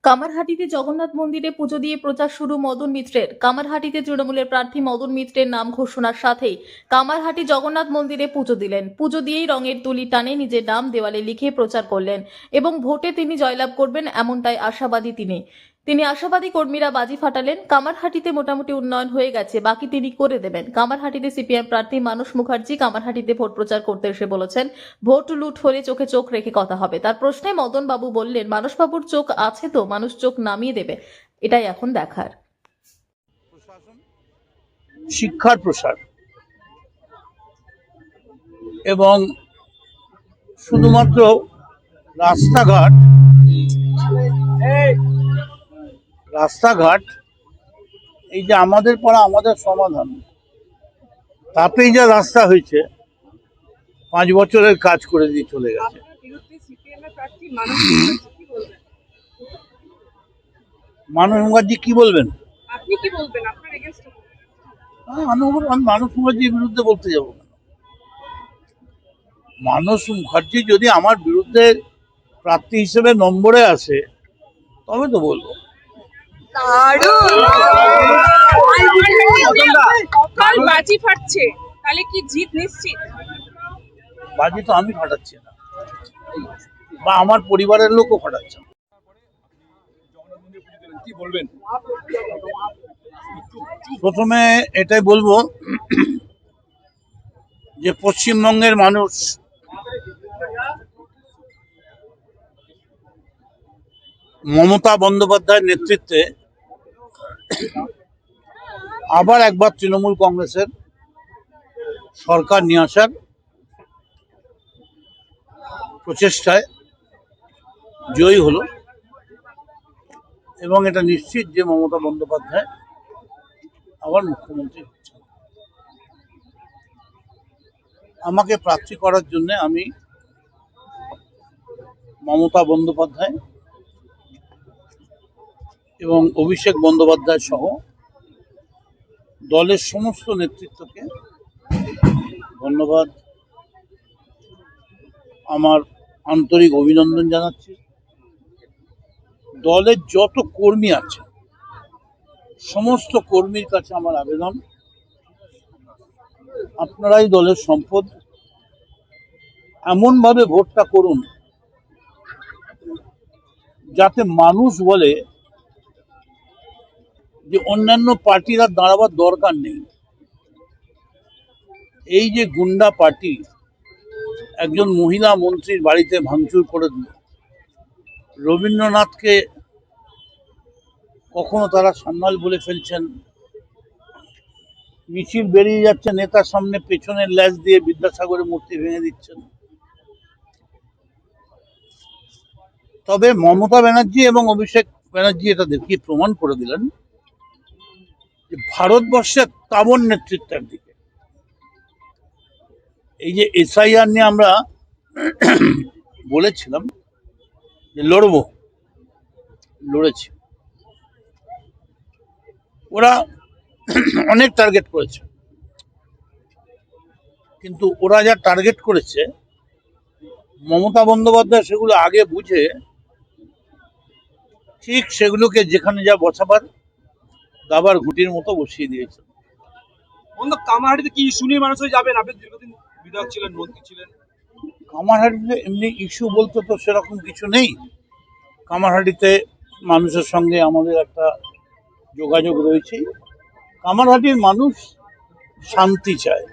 কামারহাটিতে জগন্নাথ মন্দিরে পুজো দিয়ে প্রচার শুরু মদন মিত্রের। কামারহাটিতে তৃণমূলের প্রার্থী মদন মিত্রের নাম ঘোষণার সাথেই কামারহাটি জগন্নাথ মন্দিরে পুজো দিলেন। পুজো দিয়েই রঙের তুলি টানে নিজের নাম দেওয়ালে লিখে প্রচার করলেন এবং ভোটে তিনি জয়লাভ করবেন এমনটাই আশাবাদী তিনি আশাবাদী। কর্মীরা বাজি ফাটালেন। কামারহাটিতে মোটামুটি উন্নয়ন হয়ে গেছে, বাকি তিনি করে দেবেন। কামারহাটিতে সিপিএম প্রার্থী মানস মুখার্জি কামারহাটিতে ভোট প্রচার করতে এসে বলেছেন, ভোট লুট হলে চোখে চোখ রেখে কথা হবে। তার প্রশ্নে মদন বাবু বললেন, মানস বাবুর চোখ আছে তো, মানুষ চোখ নামিয়ে দেবে, এটাই এখন দেখার। শিক্ষার প্রসার এবং শুধুমাত্র রাস্তাঘাট এই যে আমাদের পাড়া আমাদের সমাধান, তাতেই যা রাস্তা হয়েছে 5 বছরের কাজ করে দিয়ে চলে গেছে। মানস মুখার্জি কি বলবেন? আপনি কি বলবেন? আপনার এগেইনস্ট আমি মানস মুখার্জির বিরুদ্ধে বলতে যাব না। মানস মুখার্জি যদি আমার বিরুদ্ধে প্রার্থী হিসেবে নম্বরে আসে তবে তো বলবো। কাল বাজি ফাটছে, তাহলে কি জিত নিশ্চিত? বাজি তো আমি ফাটাচ্ছি না, বা আমার পরিবারের লোকও ফাটাচ্ছে না। প্রথমে এটাই বলবো যে পশ্চিমবঙ্গের মানুষ মমতা বন্দ্যোপাধ্যায়ের নেতৃত্বে আবার একবার তৃণমূল কংগ্রেসের সরকার নিয়ে আসার প্রচেষ্টায় জয়ী হলো এবং এটা নিশ্চিত যে মমতা বন্দ্যোপাধ্যায় আবার মুখ্যমন্ত্রী হচ্ছেন। আমাকে প্রার্থী করার জন্য আমি মমতা বন্দ্যোপাধ্যায় এবং অভিষেক বন্দ্যোপাধ্যায় সহ দলের সমস্ত নেতৃত্বকে ধন্যবাদ, আমার আন্তরিক অভিনন্দন জানাচ্ছি। দলের যত কর্মী আছে সমস্ত কর্মীর কাছে আমার আবেদন, আপনারাই দলের সম্পদ, এমনভাবে ভোটটা করুন যাতে মানুষ বলে যে অন্যান্য পার্টিরা দাঁড়াবার দরকার নেই। এই যে গুন্ডা পার্টি একজন মহিলা মন্ত্রীর বাড়িতে ভাঙচুর করে দিল, রবীন্দ্রনাথকে কখনো তারা সান্যাল বলে ফেলছেন, মিছিল বেরিয়ে যাচ্ছে নেতার সামনে পেছনের ল্যাজ দিয়ে বিদ্যাসাগরের মূর্তি ভেঙে দিচ্ছেন। তবে মমতা ব্যানার্জি এবং অভিষেক ব্যানার্জি এটা দেখিয়ে প্রমাণ করে দিলেন যে ভারতবর্ষের তাবড় নেতৃত্বের দিকে। এই যে এসআইআর নিয়ে আমরা বলেছিলাম যে লড়েছি, ওরা অনেক টার্গেট করেছে, কিন্তু ওরা যা টার্গেট করেছে মমতা বন্দ্যোপাধ্যায় সেগুলো আগে বুঝে ঠিক সেগুলোকে যেখানে যা বসাবার দাবার ঘুটির মতো বসিয়ে দিয়েছে। কামারহাটিতে কি ইস্যু নিয়ে মানুষ যাবেন? আপনি দীর্ঘদিন বিধায়ক ছিলেন, মন্ত্রী ছিলেন। কামারহাটিতে এমনি ইস্যু বলতে তো সেরকম কিছু নেই। কামারহাটিতে মানুষের সঙ্গে আমাদের একটা যোগাযোগ রয়েছে। কামারহাটির মানুষ শান্তি চায়।